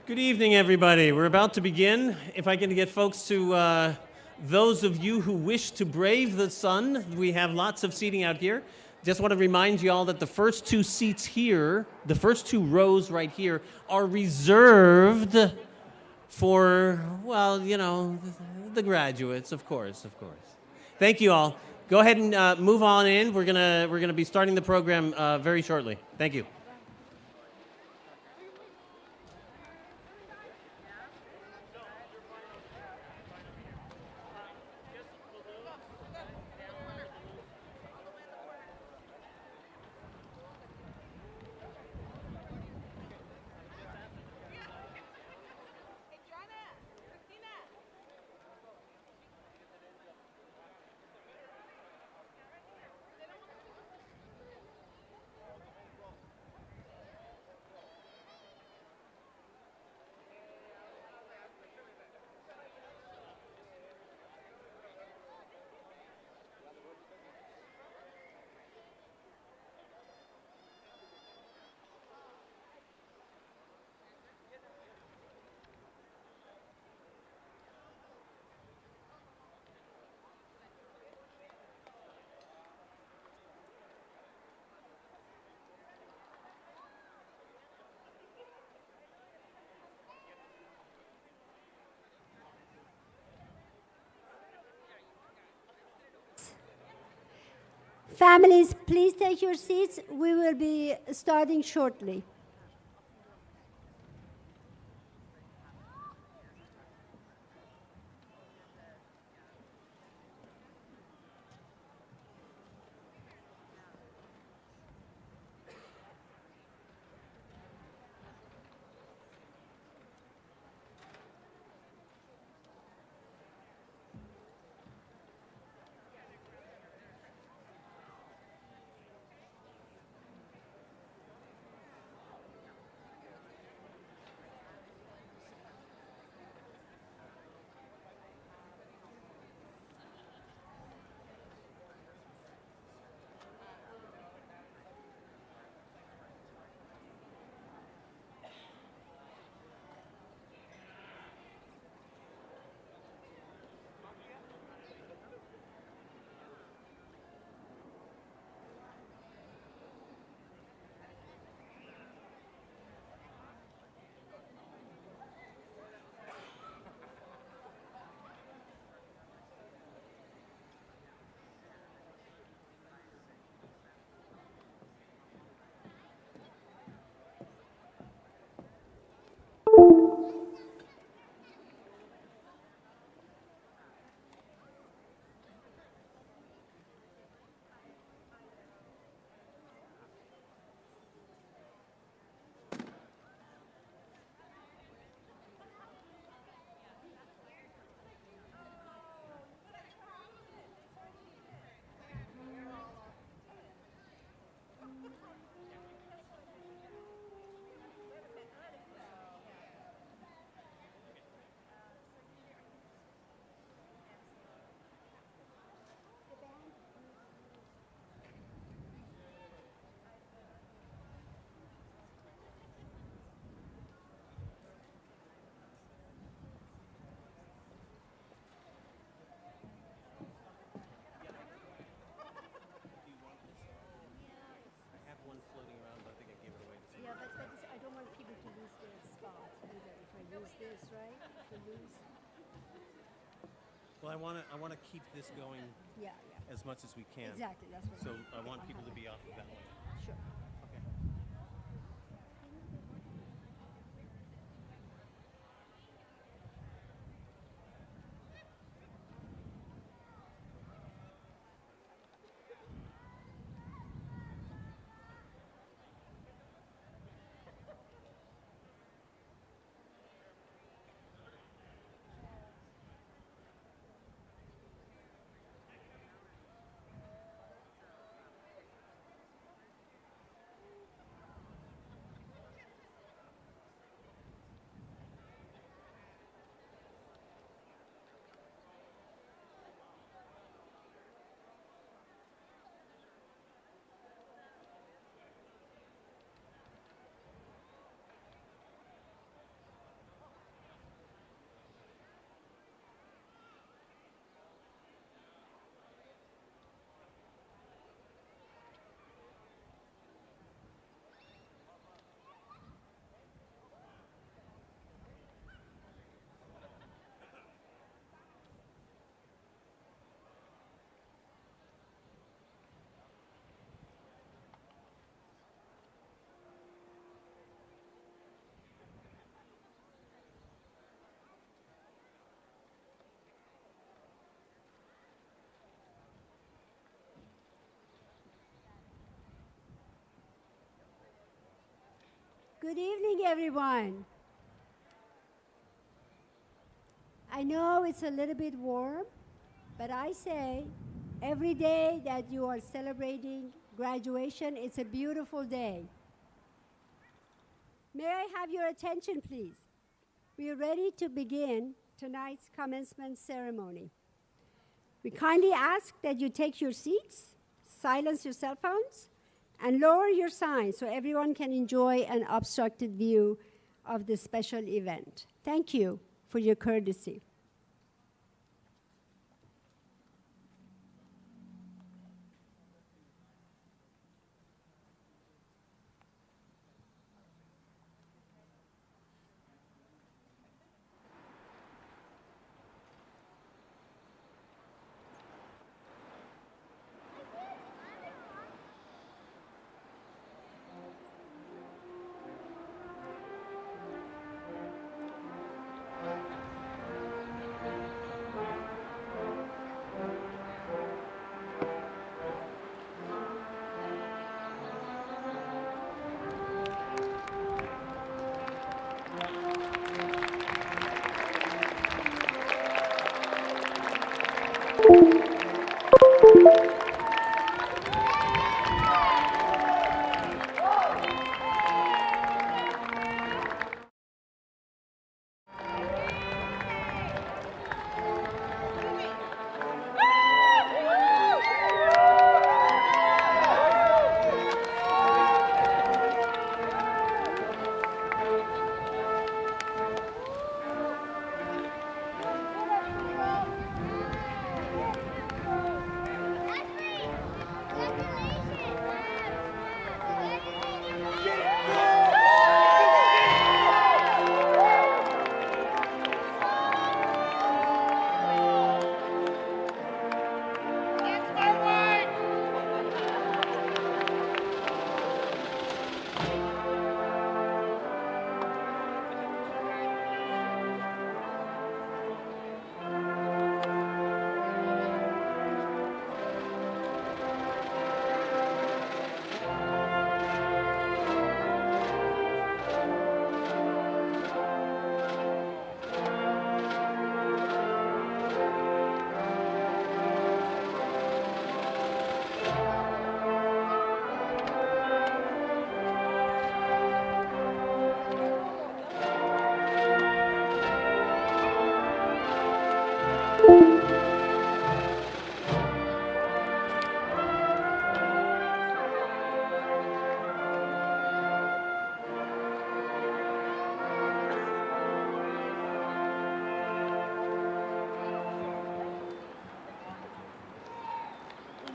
Good evening, everybody. We're about to begin. If I can get folks to, those of you who wish to brave the sun, we have lots of seating out here. Just want to remind you all that the first two seats here, the first two rows right here, are reserved for, well, you know, the graduates, of course. Thank you all. Go ahead and move on in. We're gonna be starting the program very shortly. Thank you. Families, please take your seats. We will be starting shortly. Well, I want to keep this going as much as we can. Exactly, that's what So I want people to be off of that one. Sure. Okay. Good evening, everyone. I know it's a little bit warm, but I say every day that you are celebrating graduation, it's a beautiful day. May I have your attention, please? We are ready to begin tonight's commencement ceremony. We kindly ask that you take your seats, silence your cell phones, and lower your signs so everyone can enjoy an unobstructed view of this special event. Thank you for your courtesy.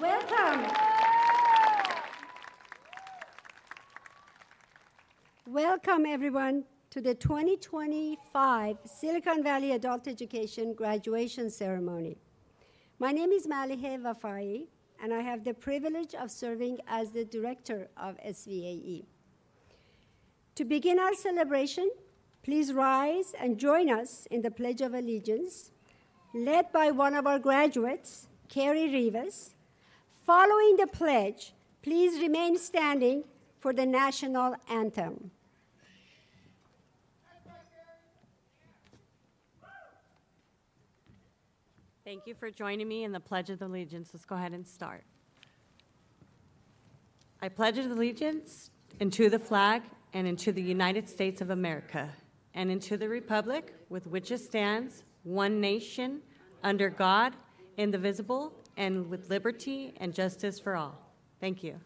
Welcome. Welcome, everyone, to the 2025 Silicon Valley Adult Education Graduation Ceremony. My name is Malihe Wafai, and I have the privilege of serving as the director of SVAE. To begin our celebration, please rise and join us in the Pledge of Allegiance, led by one of our graduates, Carrie Rivas. Following the pledge, please remain standing for the national anthem. Thank you for joining me in the Pledge of Allegiance. Let's go ahead and start. I pledge allegiance into the flag and into the United States of America and into the republic with which it stands, one nation, under God, indivisible, and with liberty and justice for all. Thank you.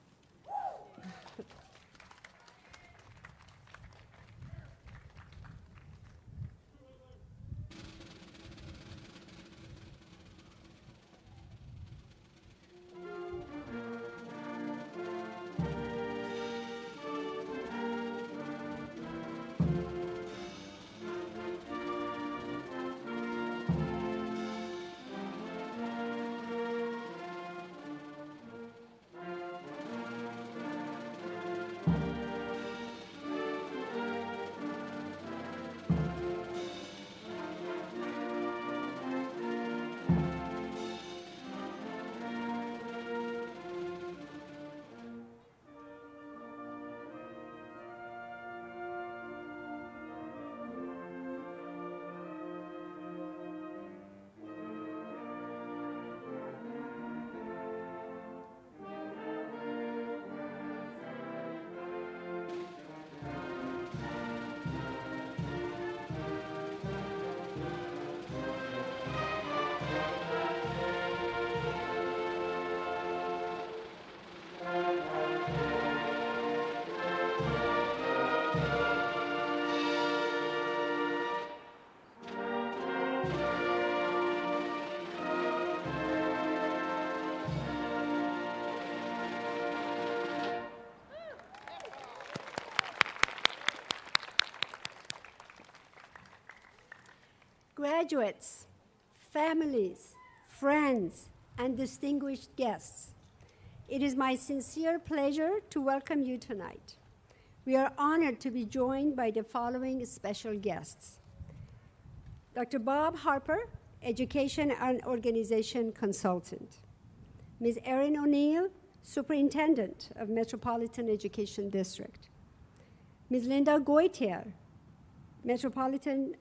Graduates, families, friends, and distinguished guests, it is my sincere pleasure to welcome you tonight. We are honored to be joined by the following special guests. Dr. Bob Harper, Education and Organization Consultant. Ms. Erin O'Neill, Superintendent of Metropolitan Education District. Ms. Linda Goitier, Metropolitan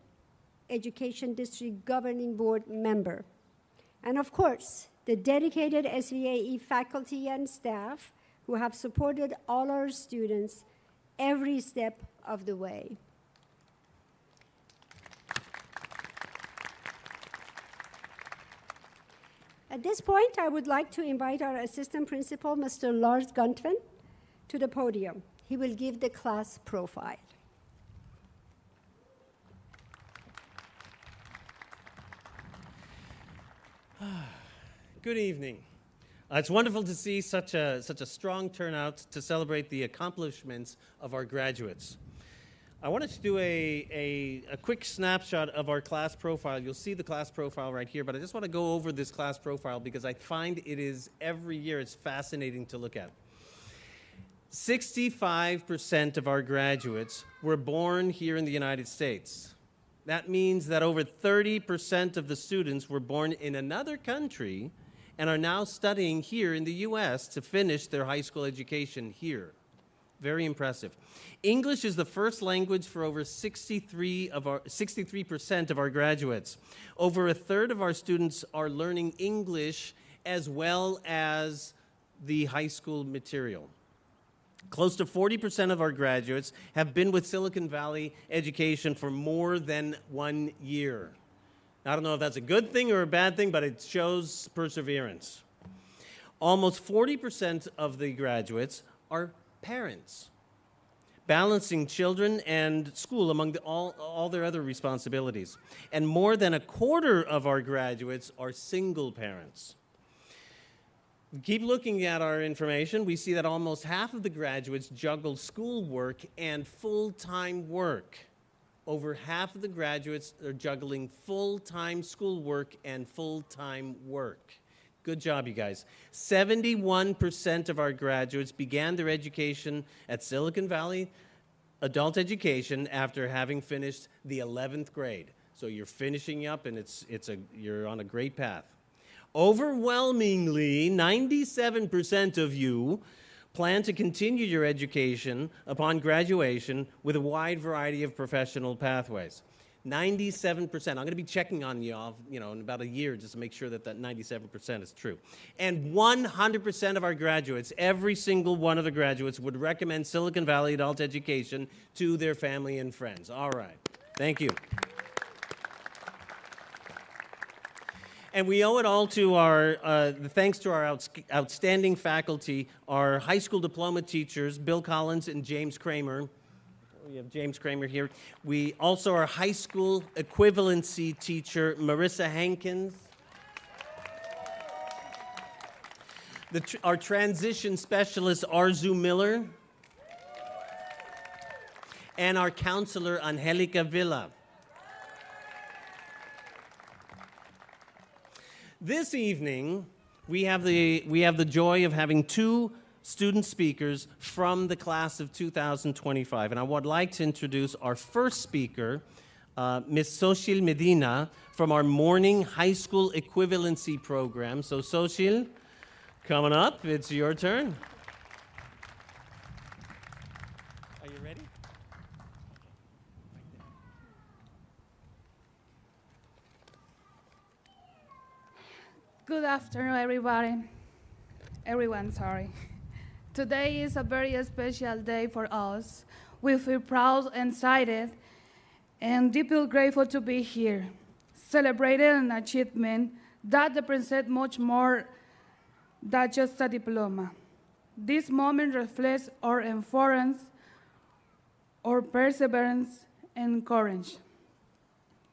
Education District Governing Board member. And of course, the dedicated SVAE faculty and staff who have supported all our students every step of the way. At this point, I would like to invite our Assistant Principal, Mr. Lars Guntven, to the podium. He will give the class profile. Good evening. It's wonderful to see such a strong turnout to celebrate the accomplishments of our graduates. I wanted to do a quick snapshot of our class profile. You'll see the class profile right here, but I just want to go over this class profile because I find it is, every year, it's fascinating to look at. 65% of our graduates were born here in the United States. That means that over 30% of the students were born in another country and are now studying here in the US to finish their high school education here. Very impressive. English is the first language for over 63% of our graduates. Over a third of our students are learning English as well as the high school material. Close to 40% of our graduates have been with Silicon Valley Education for more than 1 year. I don't know if that's a good thing or a bad thing, but it shows perseverance. Almost 40% of the graduates are parents, balancing children and school among all their other responsibilities. And more than a quarter of our graduates are single parents. Keep looking at our information. We see that almost half of the graduates juggle schoolwork and full-time work. Over half of the graduates are juggling full-time schoolwork and full-time work. Good job, you guys. 71% of our graduates began their education at Silicon Valley Adult Education after having finished the 11th grade. So you're finishing up, and you're on a great path. Overwhelmingly, 97% of you plan to continue your education upon graduation with a wide variety of professional pathways. 97%. I'm going to be checking on you all, in about a year just to make sure that 97% is true. And 100% of our graduates, every single one of the graduates, would recommend Silicon Valley Adult Education to their family and friends. All right. Thank you. And we owe it all to thanks to our outstanding faculty, our high school diploma teachers, Bill Collins and James Kramer. We have James Kramer here. We also our high school equivalency teacher, Marissa Hankins. Our transition specialist, Arzu Miller. And our counselor, Angelica Villa. This evening, we have the joy of having two student speakers from the class of 2025. And I would like to introduce our first speaker, Ms. Sochil Medina, from our morning high school equivalency program. So Sochil, coming up, it's your turn. Are you ready? Good afternoon, everyone, sorry. Today is a very special day for us. We feel proud and excited and deeply grateful to be here, celebrating an achievement that represents much more than just a diploma. This moment reflects our endurance, our perseverance, and courage.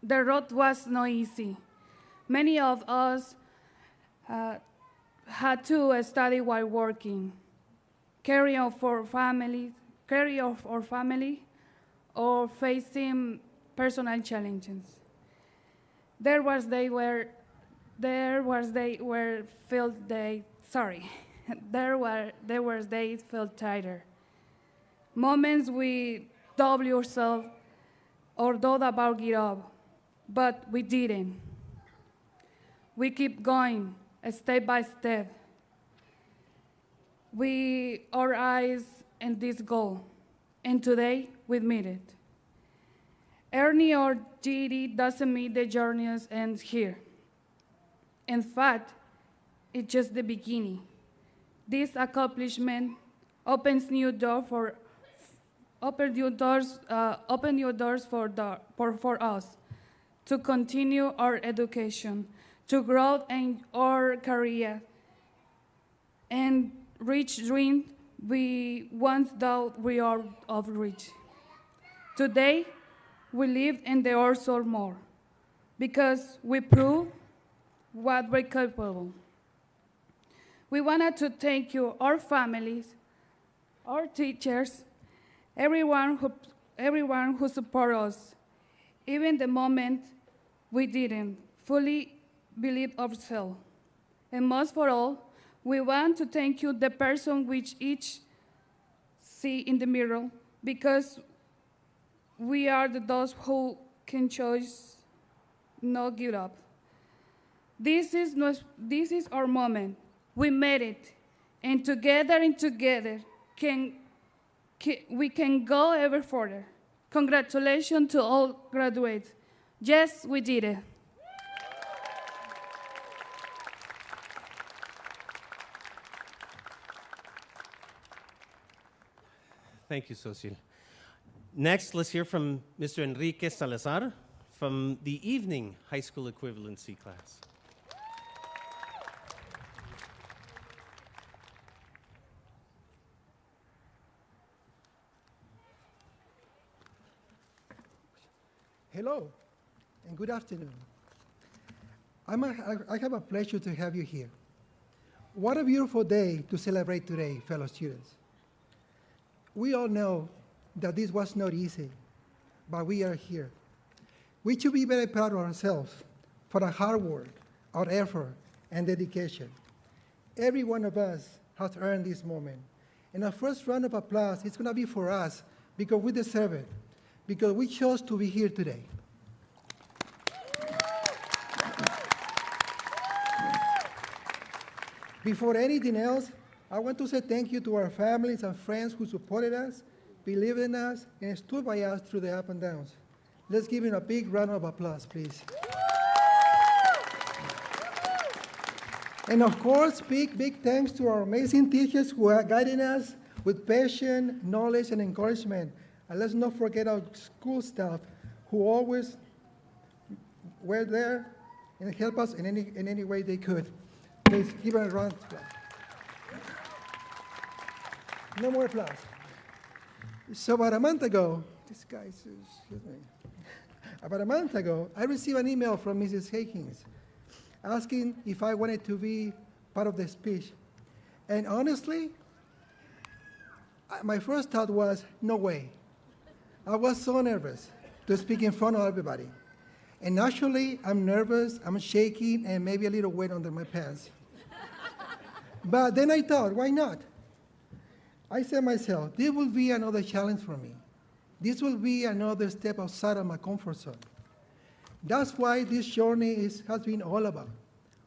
The road was not easy. Many of us had to study while working, carry on for family, or facing personal challenges. There was days where felt they sorry. there were days felt tighter. Moments we doubt yourself or thought about give up, but we didn't. We keep going, step by step. We our eyes on this goal, and today we meet it. Earning our GED doesn't mean the journey ends here. In fact, it's just the beginning. This accomplishment opens new doors for us to continue our education, to grow in our career, and reach dreams we once thought we are of reach. Today, we live in the also more because we prove what we're capable. We wanted to thank you, our families, our teachers, everyone who support us, even the moment we didn't fully believe ourselves. And most for all, we want to thank you, the person which each see in the mirror, because we are those who can choose not give up. This is our moment. We made it, and together we can go ever further. Congratulations to all graduates. Yes, we did it. Thank you, Socil. Next, let's hear from Mr. Enrique Salazar from the evening high school equivalency class. Hello, and good afternoon. I have a pleasure to have you here. What a beautiful day to celebrate today, fellow students. We all know that this was not easy, but we are here. We should be very proud of ourselves for our hard work, our effort, and dedication. Every one of us has earned this moment. And our first round of applause is going to be for us because we deserve it, because we chose to be here today. Before anything else, I want to say thank you to our families and friends who supported us, believed in us, and stood by us through the ups and downs. Let's give them a big round of applause, please. And of course, big thanks to our amazing teachers who are guiding us with passion, knowledge, and encouragement. And let's not forget our school staff who always were there and helped us in any way they could. Please give them a round of applause. No more applause. So about a month ago, about a month ago, I received an email from Mrs. Hakins asking if I wanted to be part of the speech. And honestly, my first thought was, no way. I was so nervous to speak in front of everybody. And actually, I'm nervous, I'm shaking, and maybe a little wet under my pants. But then I thought, why not? I said to myself, this will be another challenge for me. This will be another step outside of my comfort zone. That's why this journey has been all about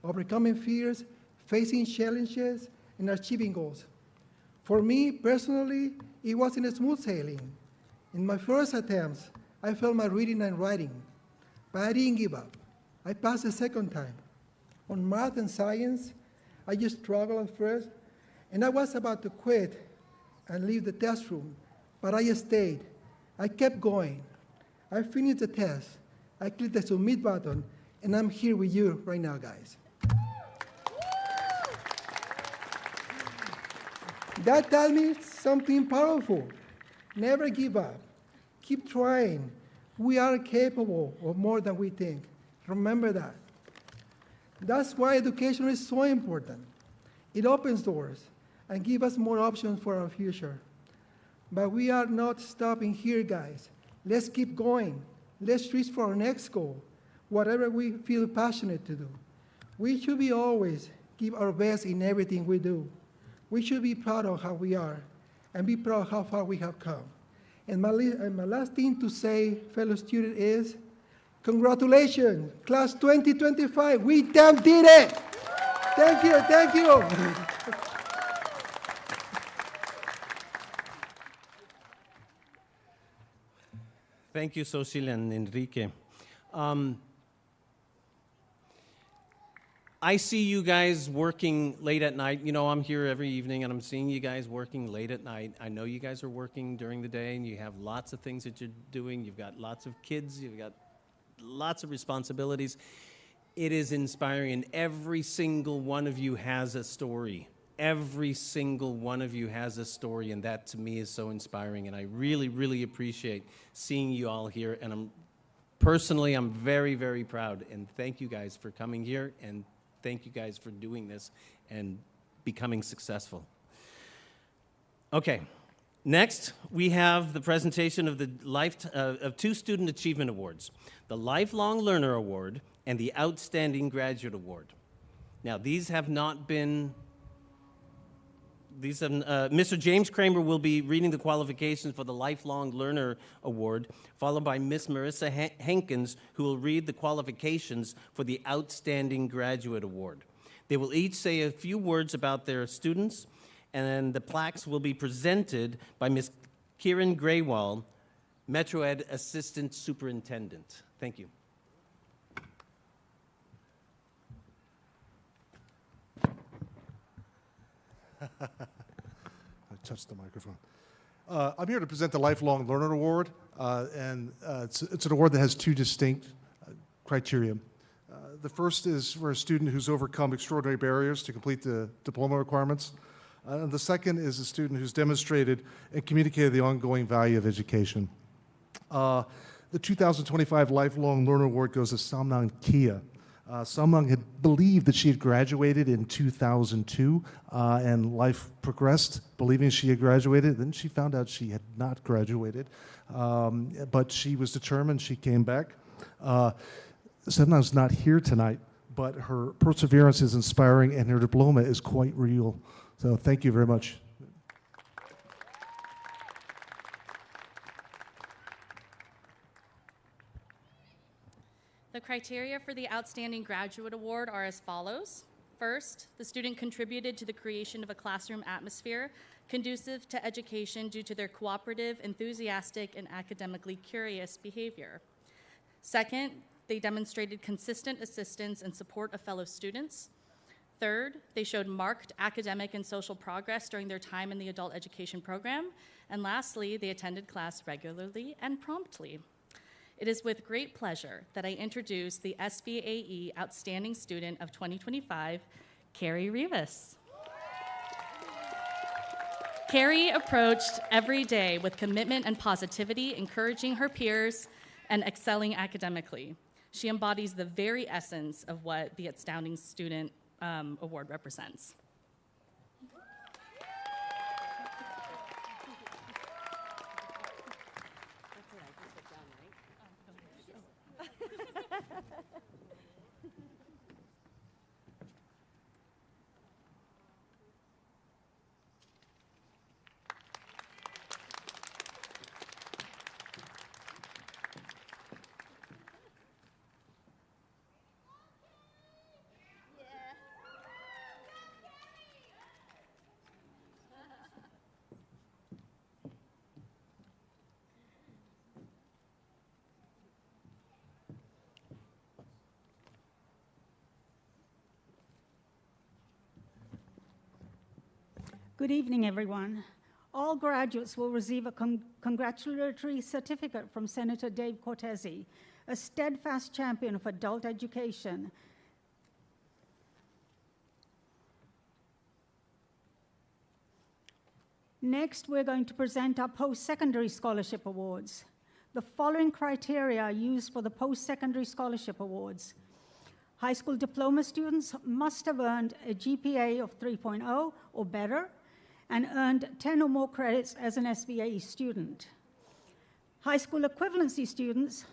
overcoming fears, facing challenges, and achieving goals. For me, personally, it wasn't a smooth sailing. In my first attempts, I failed my reading and writing, but I didn't give up. I passed the second time. On math and science, I just struggled at first, and I was about to quit and leave the test room, but I stayed. I kept going. I finished the test. I clicked the submit button, and I'm here with you right now, guys. That tells me something powerful. Never give up. Keep trying. We are capable of more than we think. Remember that. That's why education is so important. It opens doors and gives us more options for our future. But we are not stopping here, guys. Let's keep going. Let's reach for our next goal, whatever we feel passionate to do. We should be always give our best in everything we do. We should be proud of how we are and be proud of how far we have come. And my last thing to say, fellow student, is congratulations, class 2025. We damn did it. Thank you, thank you. Thank you, Xochitl and Enrique. I see you guys working late at night. You know, I'm here every evening, and I'm seeing you guys working late at night. I know you guys are working during the day, and you have lots of things that you're doing. You've got lots of kids. You've got lots of responsibilities. It is inspiring, and every single one of you has a story. Every single one of you has a story, and that, to me, is so inspiring, and I really, really appreciate seeing you all here, and I'm very, very proud, and thank you guys for coming here, and thank you guys for doing this and becoming successful. Okay, next we have the presentation of of two student achievement awards, the Lifelong Learner Award and the Outstanding Graduate Award. Now, Mr. James Kramer will be reading the qualifications for the Lifelong Learner Award, followed by Ms. Marissa Hankins, who will read the qualifications for the Outstanding Graduate Award. They will each say a few words about their students, and then the plaques will be presented by Ms. Kieran Graywall, Metro Ed Assistant Superintendent. Thank you. I touched the microphone. I'm here to present the Lifelong Learner Award, and it's an award that has two distinct criteria. The first is for a student who's overcome extraordinary barriers to complete the diploma requirements. And the second is a student who's demonstrated and communicated the ongoing value of education. The 2025 Lifelong Learner Award goes to Samnang Kia. Samnang had believed that she had graduated in 2002, and life progressed, believing she had graduated. Then she found out she had not graduated, but she was determined. She came back. Samnang's not here tonight, but her perseverance is inspiring, and her diploma is quite real. So thank you very much. The criteria for the Outstanding Graduate Award are as follows. First, the student contributed to the creation of a classroom atmosphere conducive to education due to their cooperative, enthusiastic, and academically curious behavior. Second, they demonstrated consistent assistance and support of fellow students. Third, they showed marked academic and social progress during their time in the adult education program. And lastly, they attended class regularly and promptly. It is with great pleasure that I introduce the SVAE Outstanding Student of 2025, Carrie Rivas. Carrie approached every day with commitment and positivity, encouraging her peers and excelling academically. She embodies the very essence of what the Outstanding Student Award represents. Good evening, everyone. All graduates will receive a congratulatory certificate from Senator Dave Cortese, a steadfast champion of adult education. Next, we're going to present our post-secondary scholarship awards. The following criteria are used for the post-secondary scholarship awards. High school diploma students must have earned a GPA of 3.0 or better and earned 10 or more credits as an SVAE student. High school equivalency students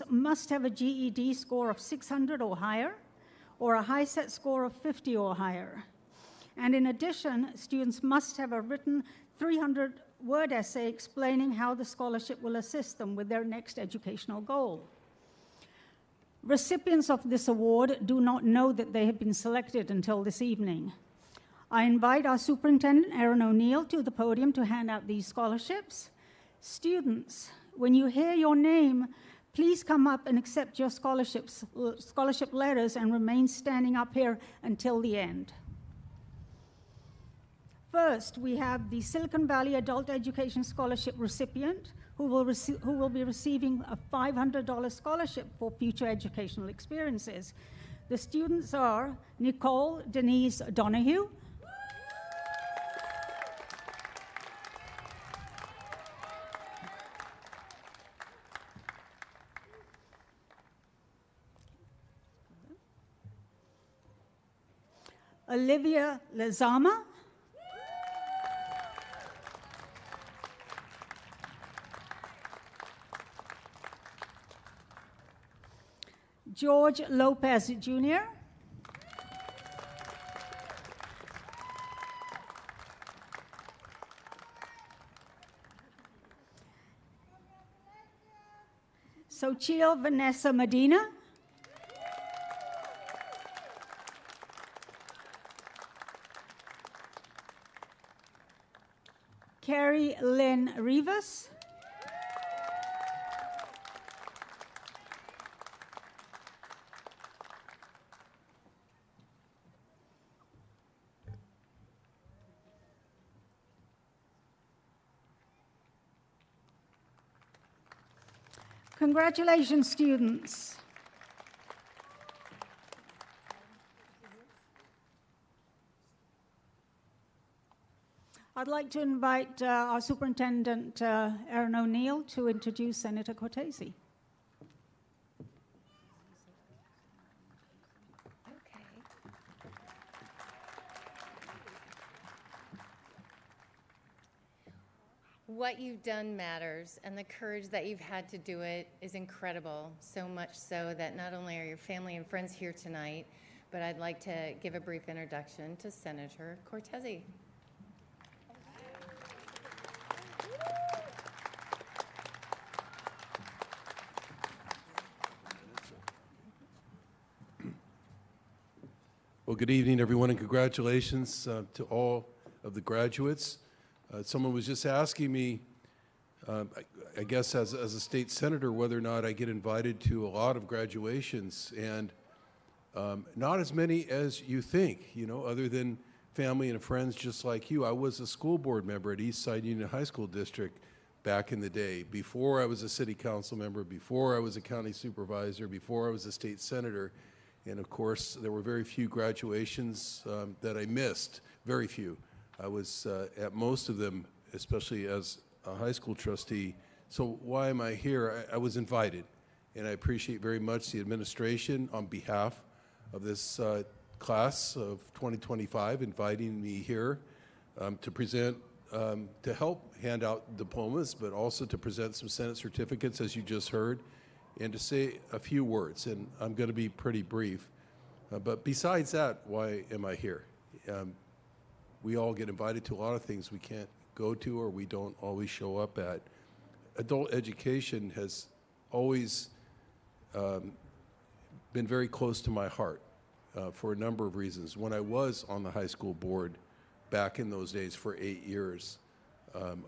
must have a GED score of 600 or higher, or a high set score of 50 or higher. And in addition, students must have a written 300-word essay explaining how the scholarship will assist them with their next educational goal. Recipients of this award do not know that they have been selected until this evening. I invite our superintendent, Aaron O'Neill, to the podium to hand out these scholarships. Students, when you hear your name, please come up and accept your scholarship letters and remain standing up here until the end. First, we have the Silicon Valley Adult Education Scholarship recipient who will be receiving a $500 scholarship for future educational experiences. The students are Nicole Denise Donahue, Olivia Lezama, George Lopez Jr., Xochitl Vanessa Medina, Carrie Lynn Rivas, Congratulations, students. I'd like to invite our superintendent, Aaron O'Neill, to introduce Senator Cortese. What you've done matters, and the courage that you've had to do it is incredible, so much so that not only are your family and friends here tonight, but I'd like to give a brief introduction to Senator Cortese. Well, good evening, everyone, and congratulations to all of the graduates. Someone was just asking me, I guess as a state senator, whether or not I get invited to a lot of graduations, and not as many as you think, you know, other than family and friends just like you. I was a school board member at Eastside Union High School District back in the day, before I was a city council member, before I was a county supervisor, before I was a state senator. And of course, there were very few graduations that I missed, very few. I was at most of them, especially as a high school trustee. So why am I here? I was invited, and I appreciate very much the administration on behalf of this class of 2025 inviting me here to present, to help hand out diplomas, but also to present some Senate certificates, as you just heard, and to say a few words. And I'm going to be pretty brief. But besides that, why am I here? We all get invited to a lot of things we can't go to or we don't always show up at. Adult education has always been very close to my heart for a number of reasons. When I was on the high school board back in those days for 8 years,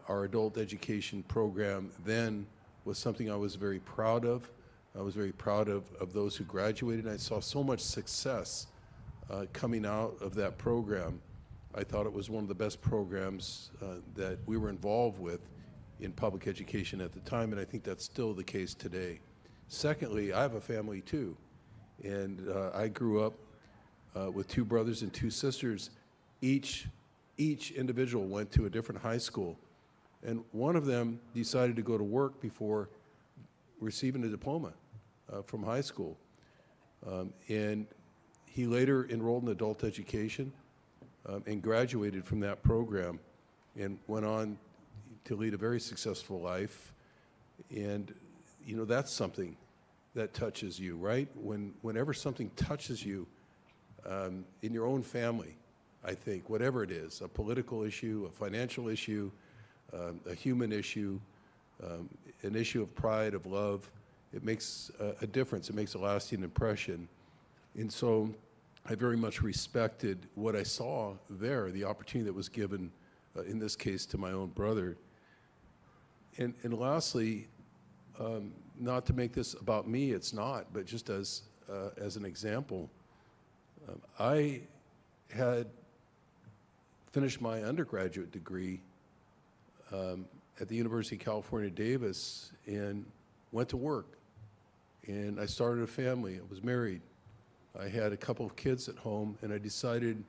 our adult education program then was something I was very proud of. I was very proud of those who graduated. I saw so much success coming out of that program. I thought it was one of the best programs that we were involved with in public education at the time, and I think that's still the case today. Secondly, I have a family too, and I grew up with 2 brothers and 2 sisters. Each individual went to a different high school, and one of them decided to go to work before receiving a diploma from high school. And he later enrolled in adult education and graduated from that program and went on to lead a very successful life. And, you know, that's something that touches you, right? Whenever something touches you in your own family, I think, whatever it is, a political issue, a financial issue, a human issue, an issue of pride, of love, it makes a difference. It makes a lasting impression. And so I very much respected what I saw there, the opportunity that was given, in this case, to my own brother. And lastly, not to make this about me, it's not, but just as an example, I had finished my undergraduate degree at the University of California, Davis, and went to work. And I started a family. I was married. I had a couple of kids at home, and I decided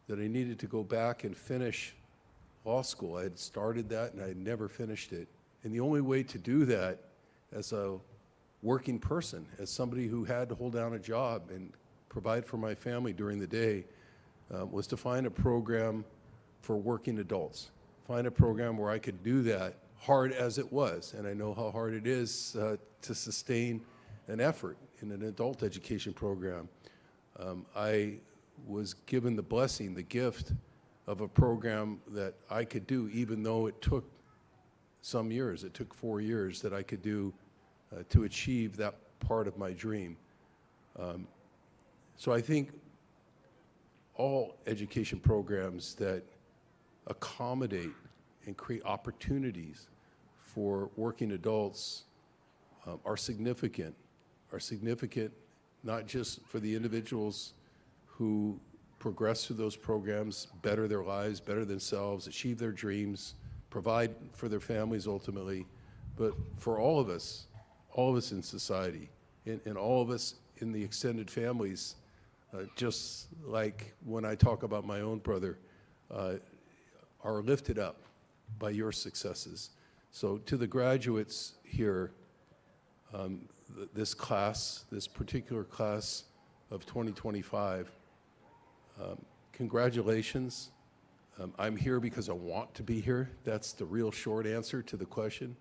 that I needed to go back and finish law school. I had started that, and I had never finished it. And the only way to do that as a working person, as somebody who had to hold down a job and provide for my family during the day, was to find a program for working adults. Find a program where I could do that, hard as it was. And I know how hard it is to sustain an effort in an adult education program. I was given the blessing, the gift of a program that I could do, even though it took some years. It took 4 years that I could do to achieve that part of my dream. So I think all education programs that accommodate and create opportunities for working adults are significant not just for the individuals who progress through those programs, better their lives, better themselves, achieve their dreams, provide for their families ultimately, but for all of us in society, and all of us in the extended families, just like when I talk about my own brother, are lifted up by your successes. So to the graduates here, this class, this particular class of 2025, congratulations. I'm here because I want to be here. That's the real short answer to the question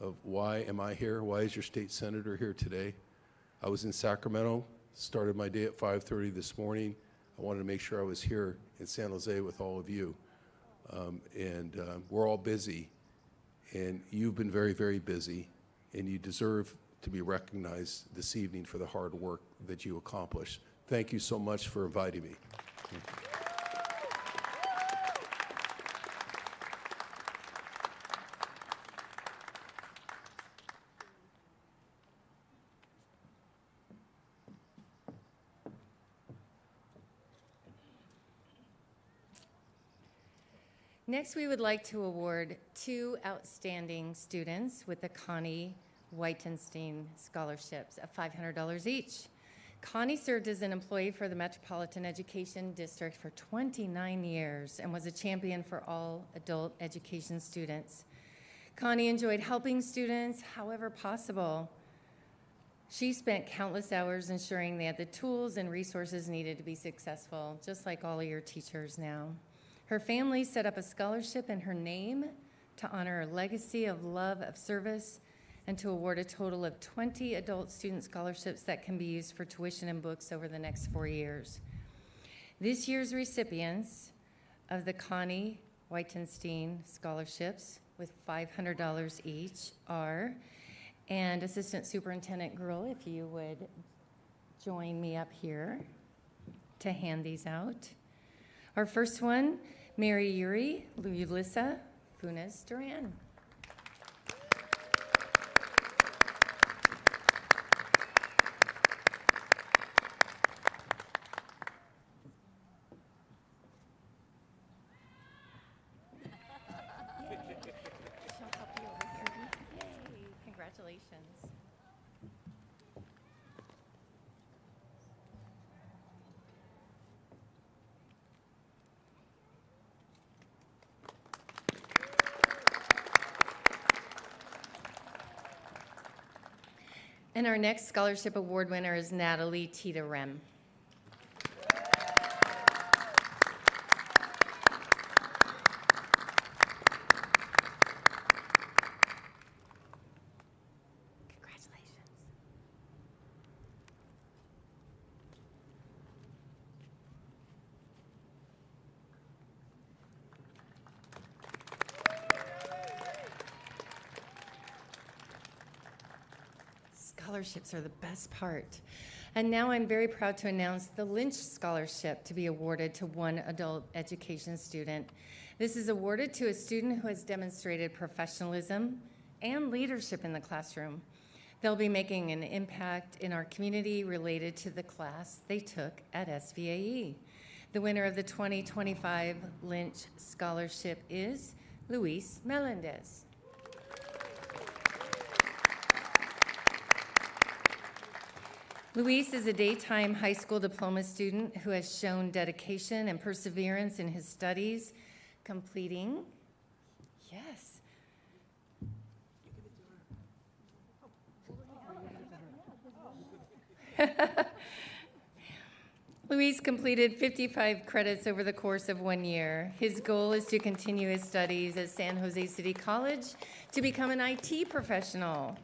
of why am I here? Why is your state senator here today? I was in Sacramento, started my day at 5:30 this morning. I wanted to make sure I was here in San Jose with all of you. We're all busy, and you've been very, very busy, and you deserve to be recognized this evening for the hard work that you accomplished. Thank you so much for inviting me. Next, we would like to award 2 outstanding students with the Connie Whitenstein scholarships of $500 each. Connie served as an employee for the Metropolitan Education District for 29 years and was a champion for all adult education students. Connie enjoyed helping students however possible. She spent countless hours ensuring they had the tools and resources needed to be successful, just like all of your teachers now. Her family set up a scholarship in her name to honor her legacy of love of service and to award a total of 20 adult student scholarships that can be used for tuition and books over the next 4 years. This year's recipients of the Connie Whitenstein scholarships with $500 each are, and Assistant Superintendent Gruhl, if you would join me up here to hand these out. Our first one, Mary Yuri Ulissa Funes Duran. Congratulations. And our next scholarship award winner is Natalie Tita Rem. Scholarships are the best part. And now I'm very proud to announce the Lynch Scholarship to be awarded to one adult education student. This is awarded to a student who has demonstrated professionalism and leadership in the classroom. They'll be making an impact in our community related to the class they took at SVAE. The winner of the 2025 Lynch Scholarship is Luis Melendez. Luis is a daytime high school diploma student who has shown dedication and perseverance in his studies, completing, yes. Luis completed 55 credits over the course of 1 year. His goal is to continue his studies at San Jose City College to become an IT professional.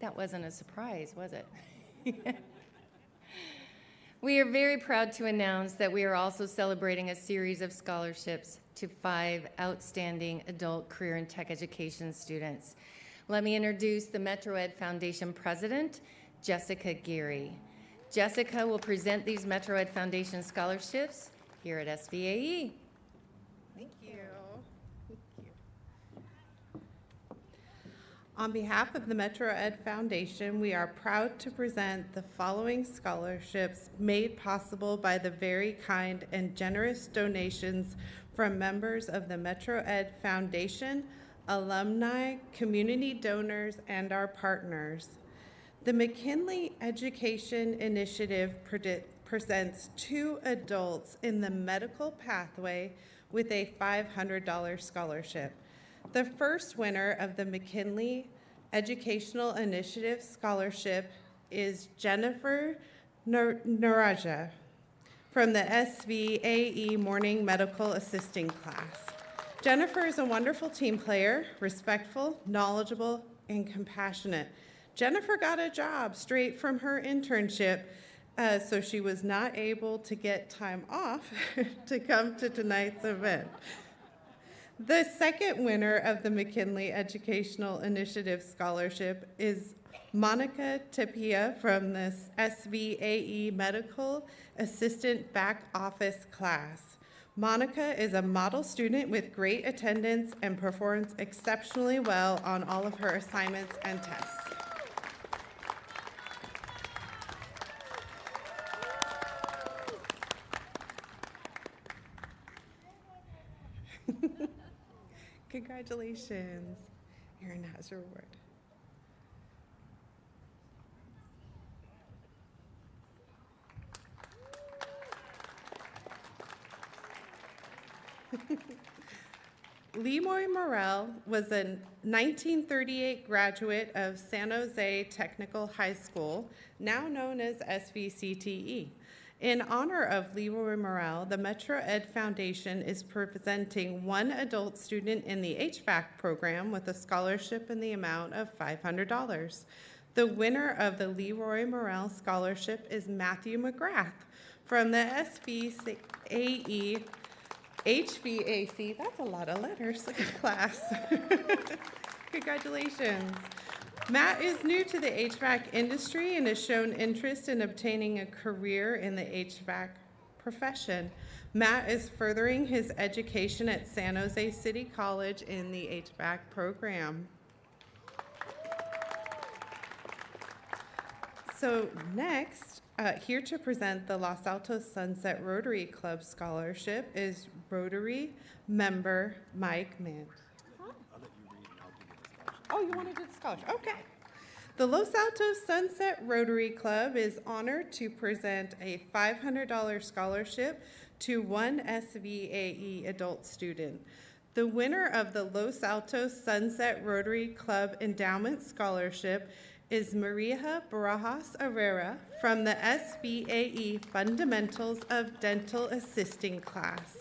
That wasn't a surprise, was it? We are very proud to announce that we are also celebrating a series of scholarships to 5 outstanding adult career and tech education students. Let me introduce the Metro Ed Foundation President, Jessica Geary. Jessica will present these Metro Ed Foundation scholarships here at SVAE. Thank you. On behalf of the Metro Ed Foundation, we are proud to present the following scholarships made possible by the very kind and generous donations from members of the Metro Ed Foundation, alumni, community donors, and our partners. The McKinley Education Initiative presents 2 adults in the medical pathway with a $500 scholarship. The first winner of the McKinley Educational Initiative Scholarship is Jennifer Naraja from the SVAE Morning Medical Assisting class. Jennifer is a wonderful team player, respectful, knowledgeable, and compassionate. Jennifer got a job straight from her internship, so she was not able to get time off to come to tonight's event. The second winner of the McKinley Educational Initiative Scholarship is Monica Tapia from the SVAE Medical Assistant Back Office class. Monica is a model student with great attendance and performs exceptionally well on all of her assignments and tests. Congratulations. Erin has your award. Leroy Morrell was a 1938 graduate of San Jose Technical High School, now known as SVCTE. In honor of Leroy Morrell, the Metro Ed Foundation is presenting 1 adult student in the HVAC program with a scholarship in the amount of $500. The winner of the Leroy Morrell Scholarship is Matthew McGrath from the SVAE HVAC, that's a lot of letters, class. Congratulations. Matt is new to the HVAC industry and has shown interest in obtaining a career in the HVAC profession. Matt is furthering his education at San Jose City College in the HVAC program. So next, here to present the Los Altos Sunset Rotary Club Scholarship is Rotary member Mike Mann. Oh, you want to do the scholarship? Okay. The Los Altos Sunset Rotary Club is honored to present a $500 scholarship to one SVAE adult student. The winner of the Los Altos Sunset Rotary Club Endowment Scholarship is Maria Barajas Herrera from the SVAE Fundamentals of Dental Assisting class.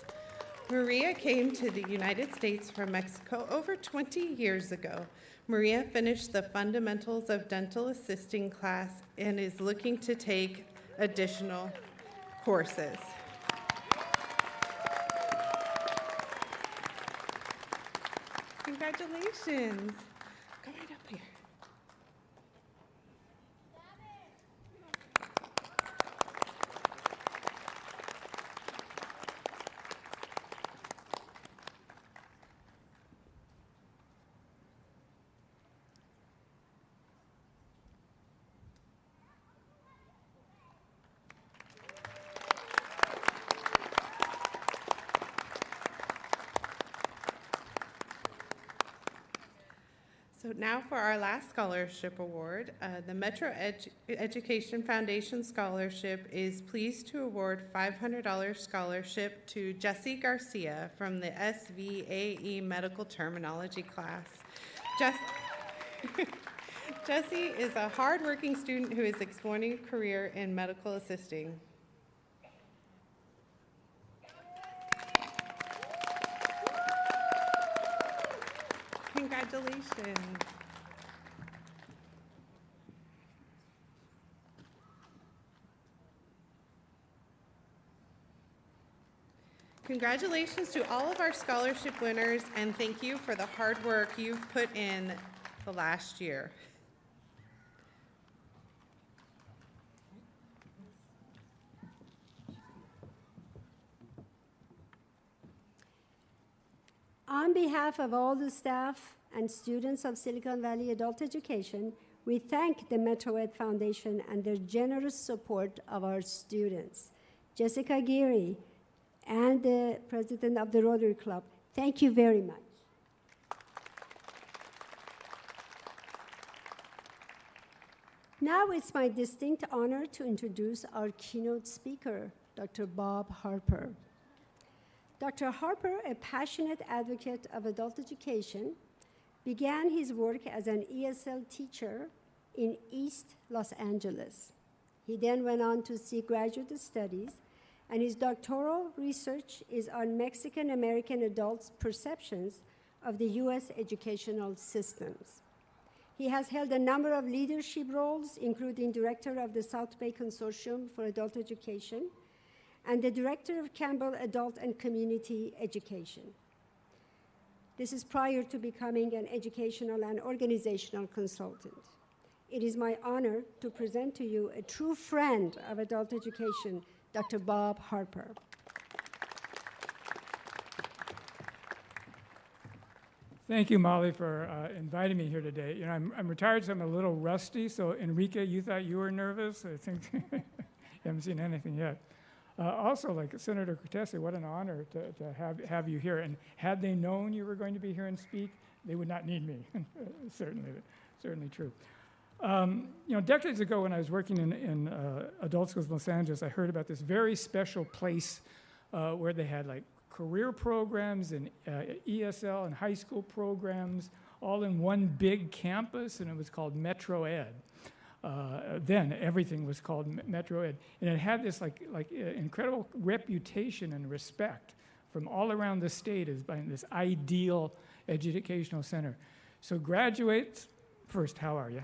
Maria came to the United States from Mexico over 20 years ago. Maria finished the Fundamentals of Dental Assisting class and is looking to take additional courses. Congratulations. Go right up here. So now for our last scholarship award, the Metro Education Foundation Scholarship is pleased to award $500 scholarship to Jessie Garcia from the SVAE Medical Terminology class. Jessie is a hardworking student who is exploring a career in medical assisting. Congratulations. Congratulations to all of our scholarship winners, and thank you for the hard work you've put in the last year. On behalf of all the staff and students of Silicon Valley Adult Education, we thank the Metro Ed Foundation and their generous support of our students. Jessica Geary and the president of the Rotary Club, thank you very much. Now it's my distinct honor to introduce our keynote speaker, Dr. Bob Harper. Dr. Harper, a passionate advocate of adult education, began his work as an ESL teacher in East Los Angeles. He then went on to seek graduate studies, and his doctoral research is on Mexican-American adults' perceptions of the U.S. educational systems. He has held a number of leadership roles, including director of the South Bay Consortium for Adult Education, and the director of Campbell Adult and Community Education. This is prior to becoming an educational and organizational consultant. It is my honor to present to you a true friend of adult education, Dr. Bob Harper. Thank you, Molly, for inviting me here today. You know, I'm retired, so I'm a little rusty. So, Enrique, you thought you were nervous? I think you haven't seen anything yet. Also, like Senator Cortese, what an honor to have you here. And had they known you were going to be here and speak, they would not need me. certainly true. You know, decades ago when I was working in adult schools in Los Angeles, I heard about this very special place where they had like career programs and ESL and high school programs all in one big campus, and it was called Metro Ed. Then everything was called Metro Ed, and it had this like incredible reputation and respect from all around the state as being this ideal educational center. So graduates, first, how are you?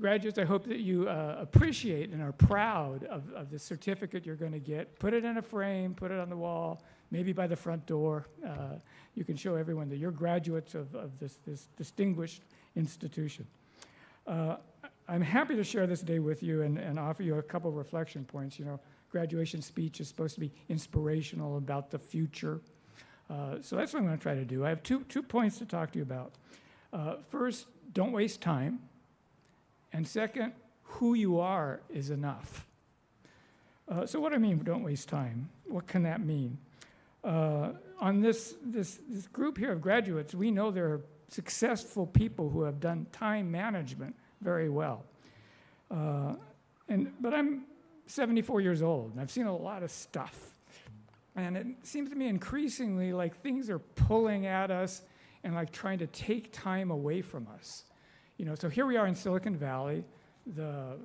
Graduates, I hope that you appreciate and are proud of the certificate you're going to get. Put it in a frame, put it on the wall, maybe by the front door. You can show everyone that you're graduates of this distinguished institution. I'm happy to share this day with you and offer you a couple of reflection points. You know, graduation speech is supposed to be inspirational about the future. So that's what I'm going to try to do. I have two points to talk to you about. First, don't waste time. And second, who you are is enough. So what do I mean, don't waste time? What can that mean? On this group here of graduates, we know there are successful people who have done time management very well. But I'm 74 years old, and I've seen a lot of stuff. And it seems to me increasingly like things are pulling at us and like trying to take time away from us. So here we are in Silicon Valley, the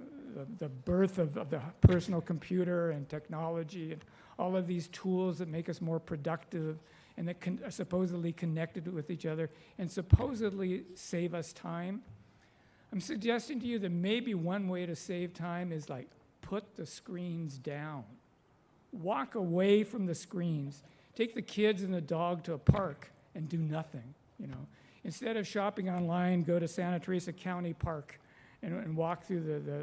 birth of the personal computer and technology and all of these tools that make us more productive and that are supposedly connected with each other and supposedly save us time. I'm suggesting to you that maybe one way to save time is like put the screens down. Walk away from the screens. Take the kids and the dog to a park and do nothing, Instead of shopping online, go to Santa Teresa County Park and walk through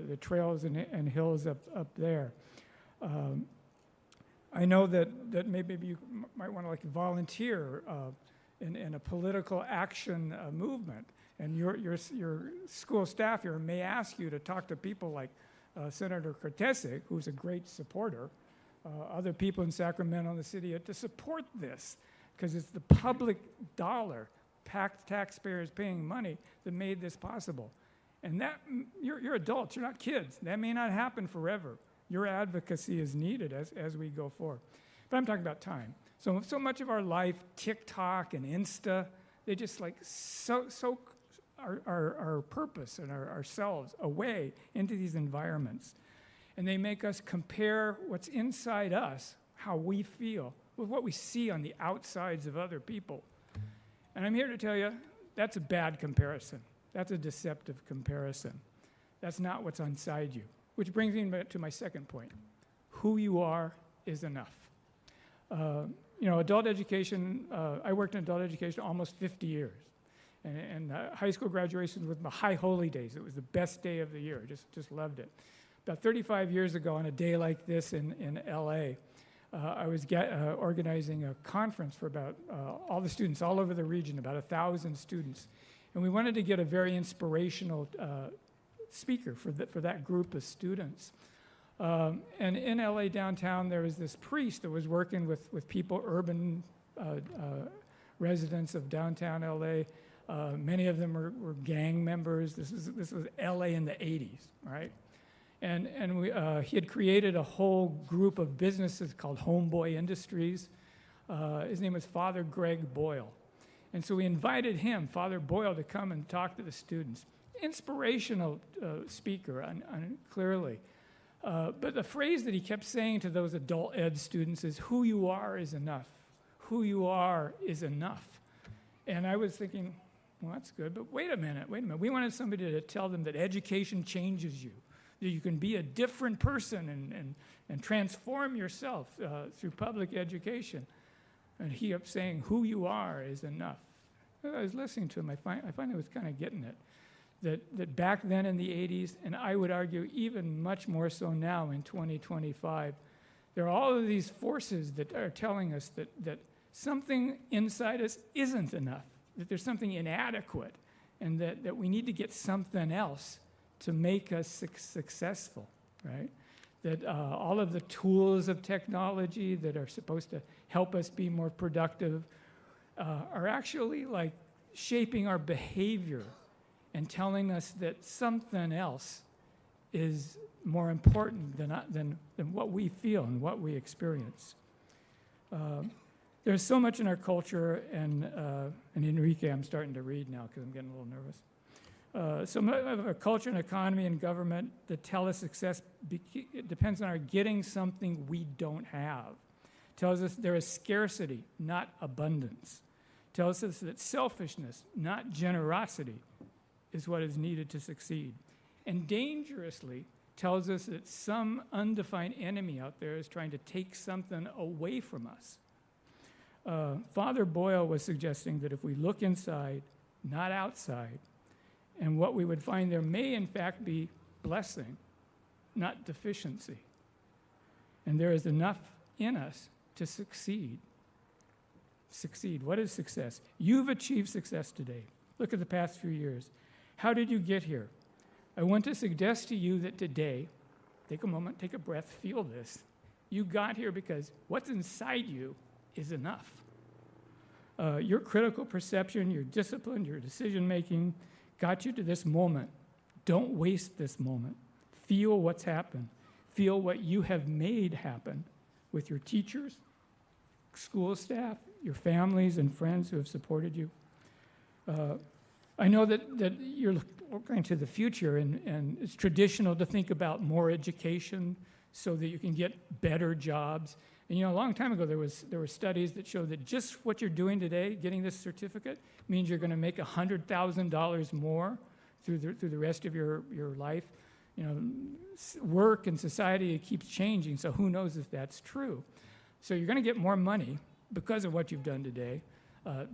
the trails and hills up there. I know that maybe you might want to volunteer in a political action movement, and your school staff here may ask you to talk to people like Senator Cortese, who's a great supporter, other people in Sacramento and the city to support this, because it's the public dollar, taxpayers paying money, that made this possible. And that you're adults, you're not kids. That may not happen forever. Your advocacy is needed as we go forward. But I'm talking about time. So much of our life, TikTok and Insta, they just soak our purpose and ourselves away into these environments. And they make us compare what's inside us, how we feel, with what we see on the outsides of other people. And I'm here to tell you, that's a bad comparison. That's a deceptive comparison. That's not what's inside you. Which brings me to my second point. Who you are is enough. Adult education, I worked in adult education almost 50 years. And high school graduation was my high holy days. It was the best day of the year. Just loved it. About 35 years ago, on a day like this in LA, I was organizing a conference for about all the students all over the region, about 1,000 students. And we wanted to get a very inspirational speaker for that group of students. And in LA downtown, there was this priest that was working with people, urban residents of downtown LA. Many of them were gang members. This was LA in the 80s, right? And he had created a whole group of businesses called Homeboy Industries. His name was Father Greg Boyle. And so we invited him, Father Boyle, to come and talk to the students. Inspirational speaker, clearly. But the phrase that he kept saying to those adult ed students is, who you are is enough. Who you are is enough. And I was thinking, well, that's good, but wait a minute. We wanted somebody to tell them that education changes you, that you can be a different person and transform yourself through public education. And he kept saying, who you are is enough. I was listening to him. I finally was kind of getting it. That back then in the 80s, and I would argue even much more so now in 2025, there are all of these forces that are telling us that something inside us isn't enough, that there's something inadequate, and that we need to get something else to make us successful, right? That all of the tools of technology that are supposed to help us be more productive are actually like shaping our behavior and telling us that something else is more important than what we feel and what we experience. There's so much in our culture, and Enrique, I'm starting to read now because I'm getting a little nervous. So much of our culture and economy and government that tell us success depends on our getting something we don't have. Tells us there is scarcity, not abundance. Tells us that selfishness, not generosity, is what is needed to succeed. And dangerously tells us that some undefined enemy out there is trying to take something away from us. Father Boyle was suggesting that if we look inside, not outside, and what we would find there may in fact be blessing, not deficiency. And there is enough in us to succeed. Succeed. What is success? You've achieved success today. Look at the past few years. How did you get here? I want to suggest to you that today, take a moment, take a breath, feel this. You got here because what's inside you is enough. Your critical perception, your discipline, your decision-making got you to this moment. Don't waste this moment. Feel what's happened. feel what you have made happen with your teachers, school staff, your families and friends who have supported you. I know that you're looking to the future, and it's traditional to think about more education so that you can get better jobs. And a long time ago, there were studies that showed that just what you're doing today, getting this certificate, means you're going to make $100,000 more through the rest of your life. Work and society, it keeps changing, so who knows if that's true. So you're going to get more money because of what you've done today.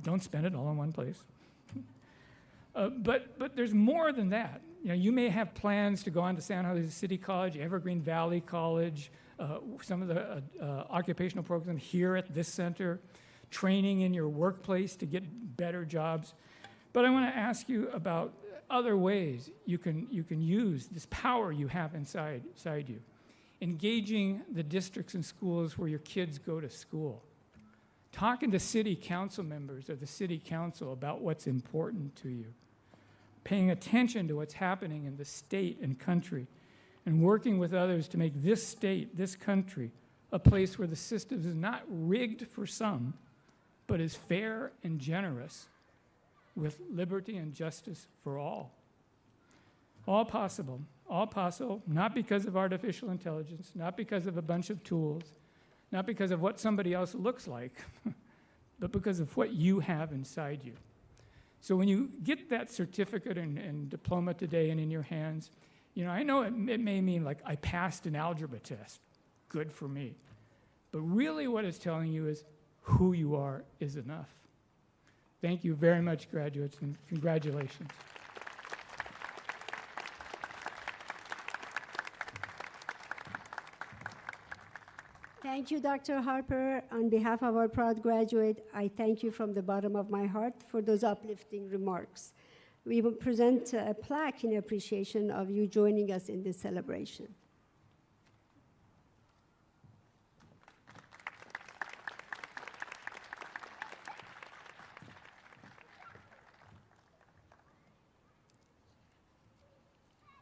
Don't spend it all in one place. But there's more than that. You may have plans to go on to San Jose City College, Evergreen Valley College, some of the occupational programs here at this center, training in your workplace to get better jobs. But I want to ask you about other ways you can use this power you have inside you. Engaging the districts and schools where your kids go to school. Talking to city council members or the city council about what's important to you. Paying attention to what's happening in the state and country, and working with others to make this state, this country, a place where the system is not rigged for some, but is fair and generous, with liberty and justice for all. All possible, not because of artificial intelligence, not because of a bunch of tools, not because of what somebody else looks like, but because of what you have inside you. So when you get that certificate and diploma today and in your hands, I know it may mean like I passed an algebra test, good for me. But really what it's telling you is who you are is enough. Thank you very much, graduates, and congratulations. Thank you, Dr. Harper. On behalf of our proud graduate, I thank you from the bottom of my heart for those uplifting remarks. We will present a plaque in appreciation of you joining us in this celebration.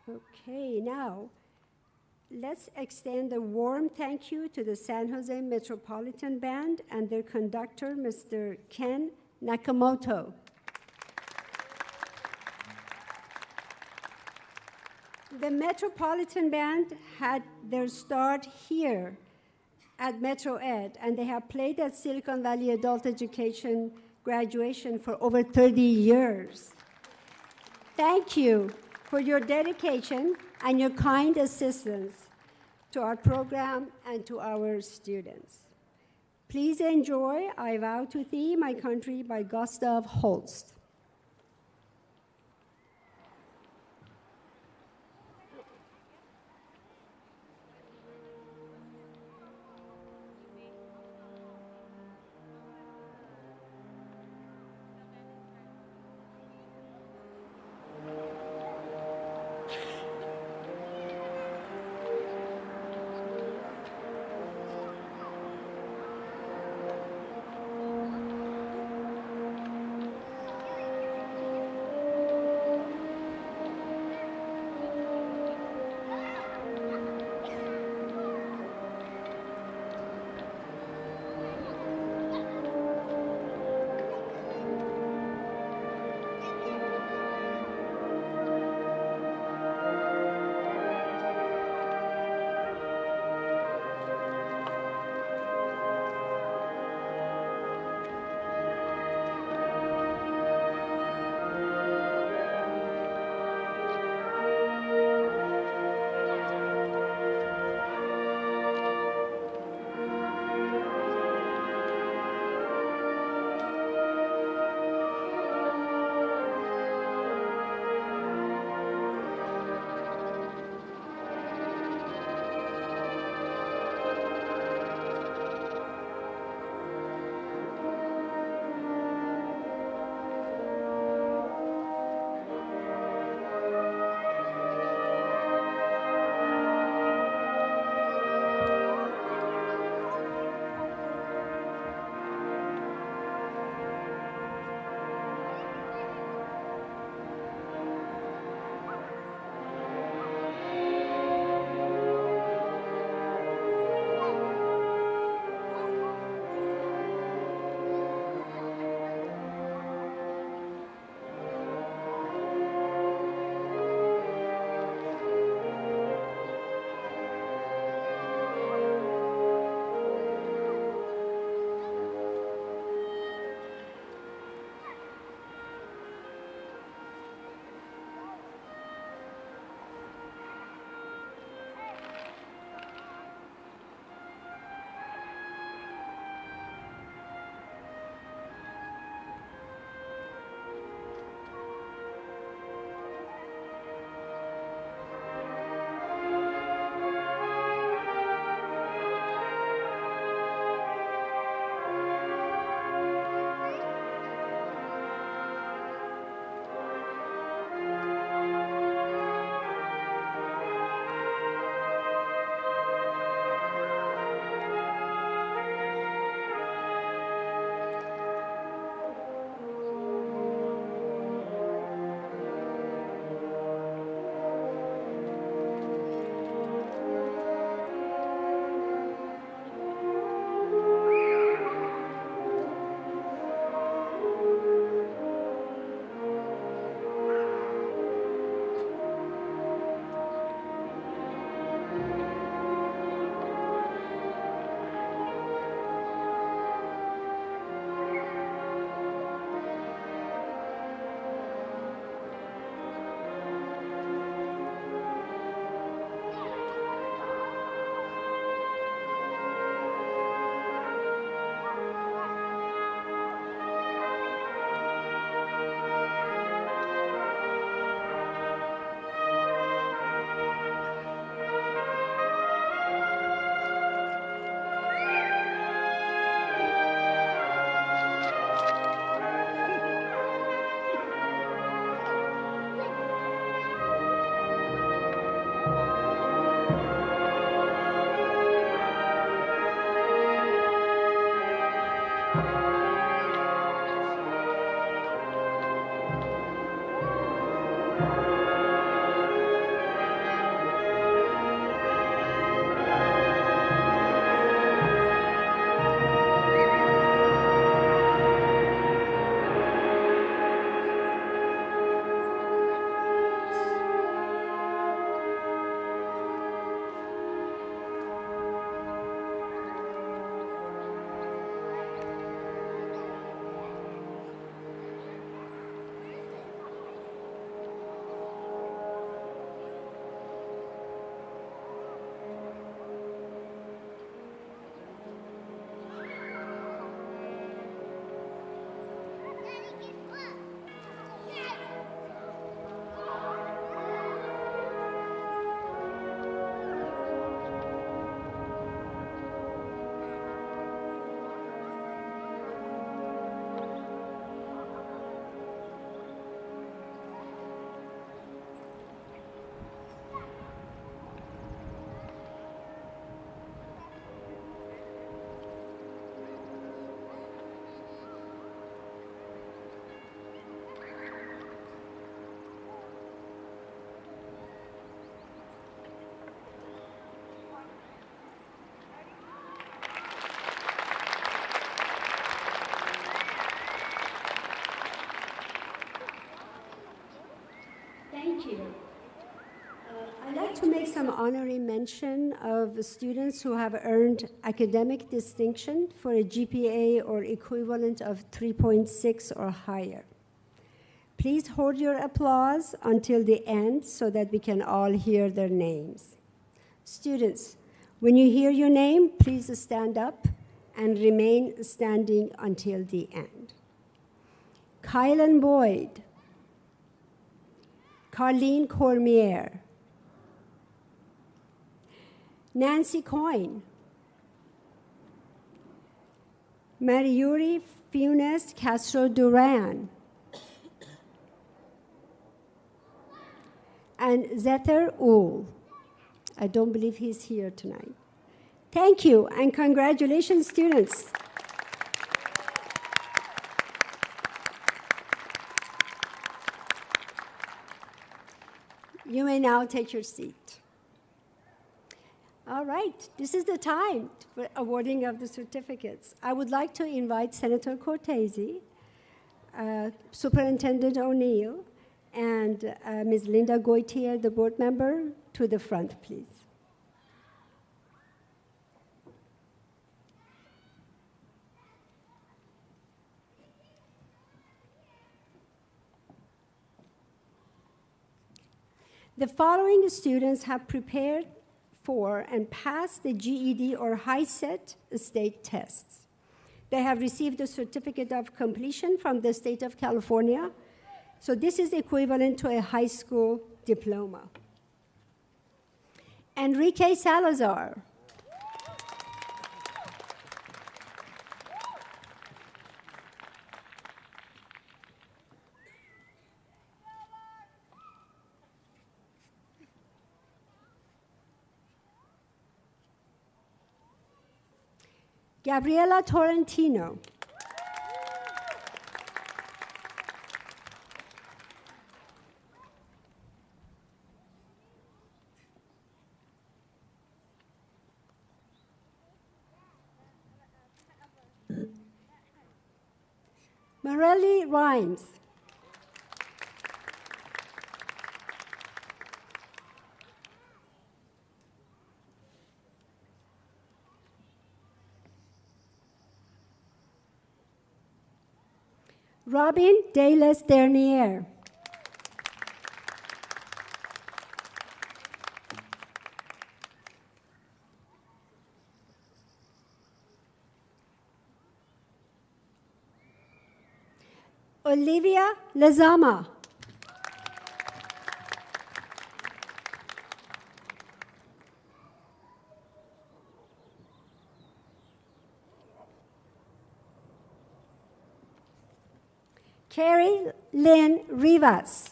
Okay, now, let's extend a warm thank you to the San Jose Metropolitan Band and their conductor, Mr. Ken Nakamoto. The Metropolitan Band had their start here at Metro Ed, and they have played at Silicon Valley Adult Education graduation for over 30 years. Thank you for your dedication and your kind assistance to our program and to our students. Please enjoy I Vow to Thee, My Country by Gustav Holst. some honorary mention of students who have earned academic distinction for a GPA or equivalent of 3.6 or higher. Please hold your applause until the end so that we can all hear their names. Students, when you hear your name, please stand up and remain standing until the end. Kylan Boyd, Carlene Cormier, Nancy Coyne, Mariuri Funes Castro Duran, and Zether Ul. I don't believe he's here tonight. Thank you, and congratulations, students. You may now take your seat. All right, this is the time for awarding of the certificates. I would like to invite Senator Cortese, Superintendent O'Neill, and Ms. Linda Goitier, the board member, to the front, please. The following students have prepared for and passed the GED or HiSET state tests. They have received a certificate of completion from the state of California. So this is equivalent to a high school diploma. Enrique Salazar. Gabriela Torrentino. Morelli Rhymes. Robin de les Dernier. Olivia Lezama. Carrie Lynn Rivas.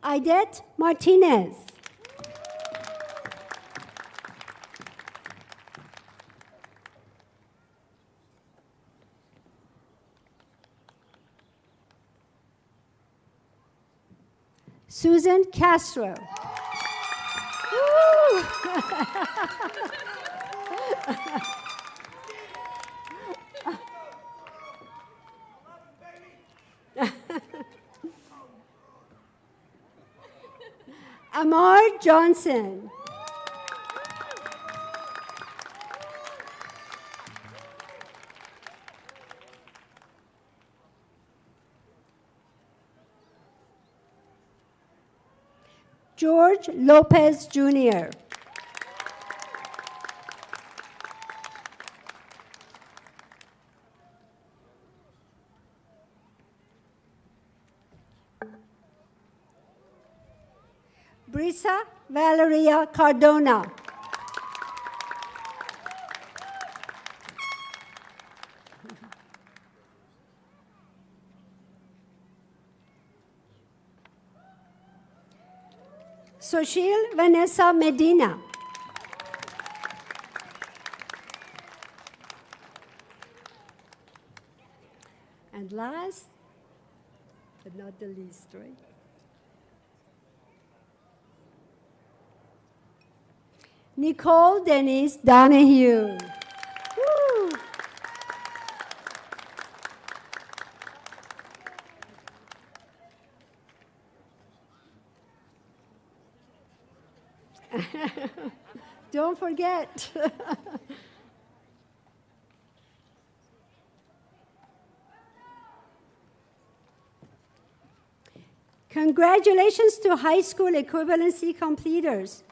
Aidette Martinez. Susan Castro. Amar Johnson. George Lopez Jr. Brisa Valeria Cardona. Soshil Vanessa Medina. And last, but not the least, right? Nicole Denise Donahue. Woo! Don't forget. Congratulations to high school equivalency completers.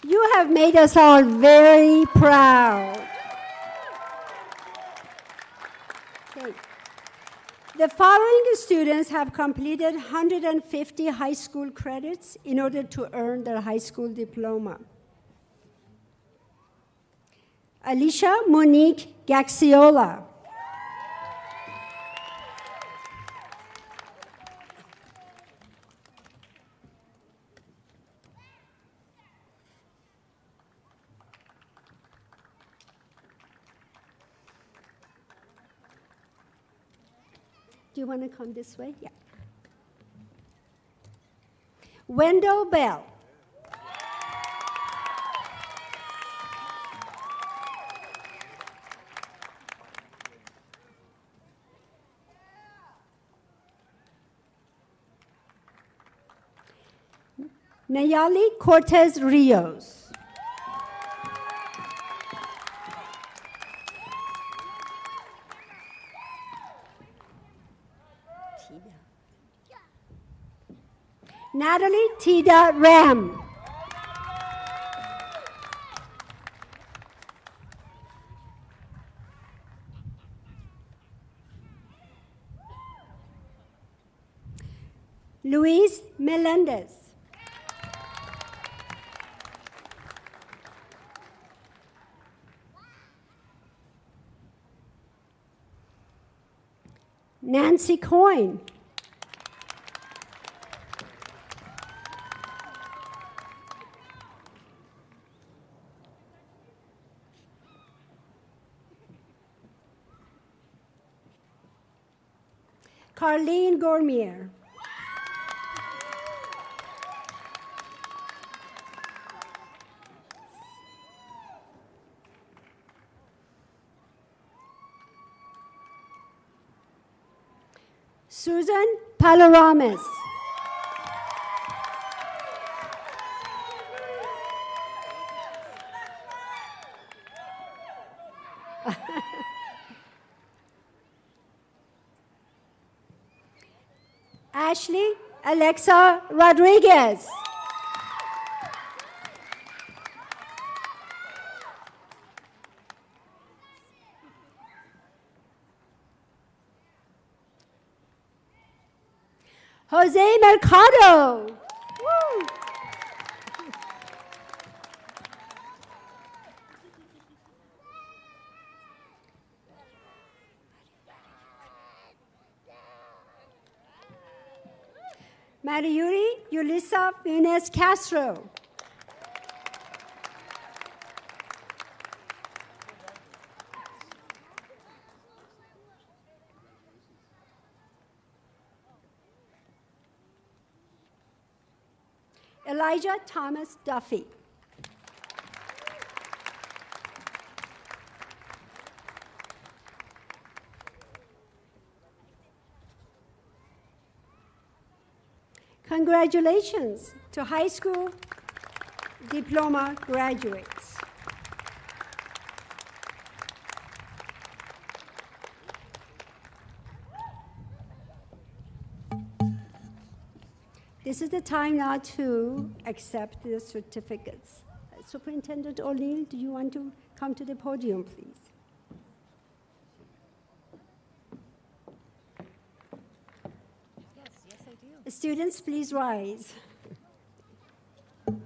You have made us all very proud. Okay. The following students have completed 150 high school credits in order to earn their high school diploma. Alicia Monique Gaxiola. Do you want to come this way? Yeah. Wendell Bell. Nayali Cortez Rios. Natalie Tida Ram. Luis Melendez. Nancy Coyne. Carlene Gormier. Susan Palorames. Ashley Alexa Rodriguez. Jose Mercado. Woo. Mariuri Yulisa Funes Castro. Elijah Thomas Duffy. Congratulations to high school diploma graduates. This is the time now to accept the certificates. Superintendent O'Neill, do you want to come to the podium, please? Yes, I do. Students, please rise. Linda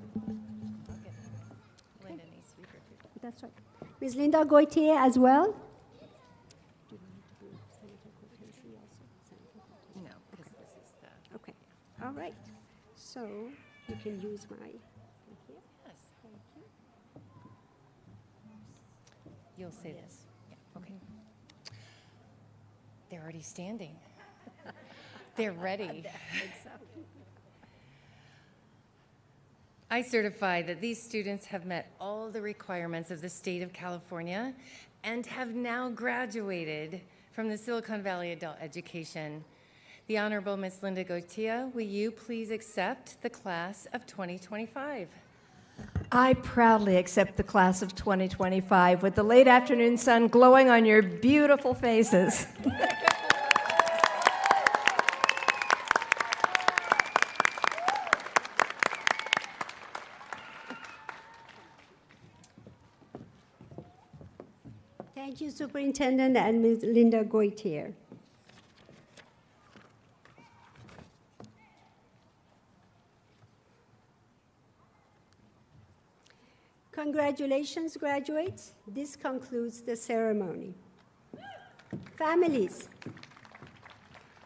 needs to be prepared. That's right. Ms. Linda Goitier as well? No, because this is the. Okay, all right. So you can use my, thank you. Yes. Thank you. You'll say this. Yeah, okay. They're already standing. They're ready. I certify that these students have met all the requirements of the state of California and have now graduated from the Silicon Valley Adult Education. The Honorable Ms. Linda Goitia, will you please accept the class of 2025? I proudly accept the class of 2025 with the late afternoon sun glowing on your beautiful faces. Thank you, Superintendent and Ms. Linda Goitier. Congratulations, graduates. This concludes the ceremony. Families.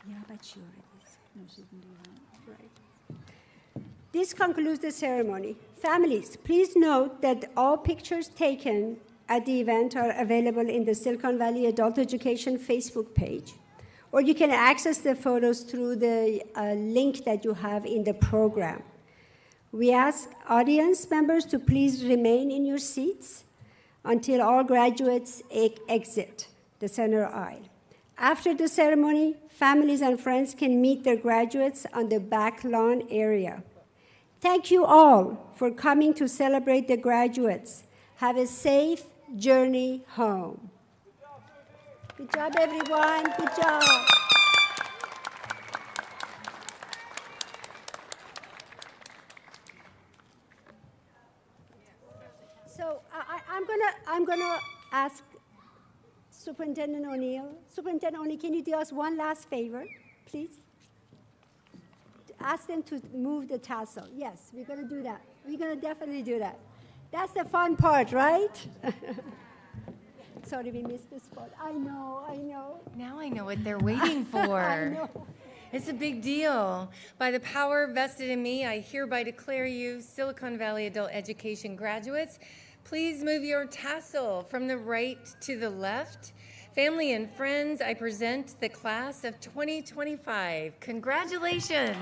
Yeah, but she already said. No, she didn't do that. Right. This concludes the ceremony. Families, please note that all pictures taken at the event are available in the Silicon Valley Adult Education Facebook page, or you can access the photos through the link that you have in the program. We ask audience members to please remain in your seats until all graduates exit the center aisle. After the ceremony, families and friends can meet their graduates on the back lawn area. Thank you all for coming to celebrate the graduates. Have a safe journey home. Good job, everyone. Good job. So I'm gonna ask Superintendent O'Neill. Superintendent O'Neill, can you do us one last favor, please? Ask them to move the tassel. Yes, we're gonna do that. We're gonna definitely do that. That's the fun part, right? Sorry, we missed the spot. I know. Now I know what they're waiting for. I know. It's a big deal. By the power vested in me, I hereby declare you Silicon Valley Adult Education graduates. Please move your tassel from the right to the left. Family and friends, I present the class of 2025. Congratulations.